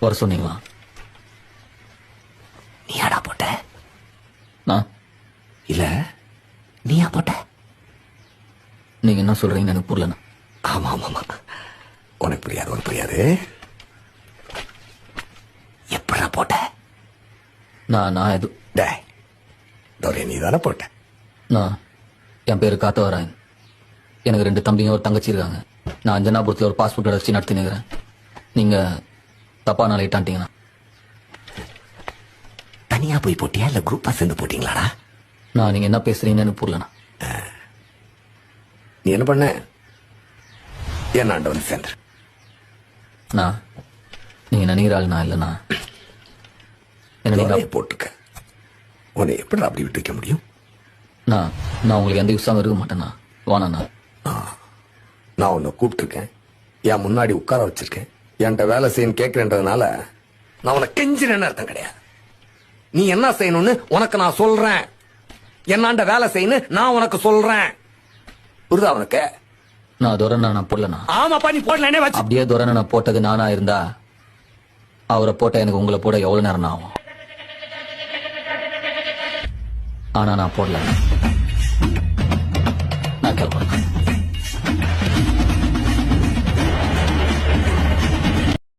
வர சொன்னீங்களா? நீயாடா போட்ட? நான் இல்ல நீயா போட்ட? நீங்க என்ன சொல்றீங்கன்னு எனக்கு புரியலண்ணா. ஆமா ஆமா ஆமா, உனக்கு புரியாது. எப்படா போட்ட? நான் எது நீ தானே போட்ட? நான் என் பேரு காத்தவராயன். எனக்கு 2 தம்பிங்க ஒரு தங்கச்சி இருக்காங்க. நான் அஞ்சனாபுரத்தில் ஒரு பாஸ்போர்ட் வச்சு நடத்தி நிற்கிறேன். நீங்க தப்பா நாளை இட்டான்ட்டீங்கண்ணா. தனியா போய் போட்டியா இல்ல குரூப்பா சேர்ந்து போட்டீங்களாடா? நான் நீங்க என்ன பேசுறீங்கன்னு எனக்கு புரியலண்ணா. நீ என்ன பண்ண? என் ஆண்ட வந்து சேர்ந்து நான் நீங்க நினைக்கிற ஆள் நான் இல்லைண்ணா. என்ன நீங்க போட்டிருக்க, உன்னை எப்படி அப்படி விட்டு வைக்க முடியும்? நான் உங்களுக்கு எந்த யூஸாகவும் இருக்க மாட்டேண்ணா. வாண்ணா. நான் உன்னை கூப்பிட்டுருக்கேன், என் முன்னாடி உட்கார வச்சிருக்கேன், என்கிட்ட வேலை செய்யணும் கேட்கிறேன்றதுனால நான் உனக்கு கெஞ்சினேன்னு அர்த்தம் கிடையாது. நீ என்ன செய்யணும்னு உனக்கு நான் சொல்றேன், என்னாண்ட வேலை செய்யணும் நான் உனக்கு சொல்றேன். புரியுதா உனக்கு? நான் துரனை நான் போடலண்ணா. ஆமாப்பா, நீ போடலனே வச்சு. அப்படியே துரனை நான் போட்டது நானா இருந்தா அவரை போட்ட எனக்கு உங்களை போட எவ்வளவு நேரம் ஆகும்? ஆனா நான் போடல. நான் கேட்பேன்.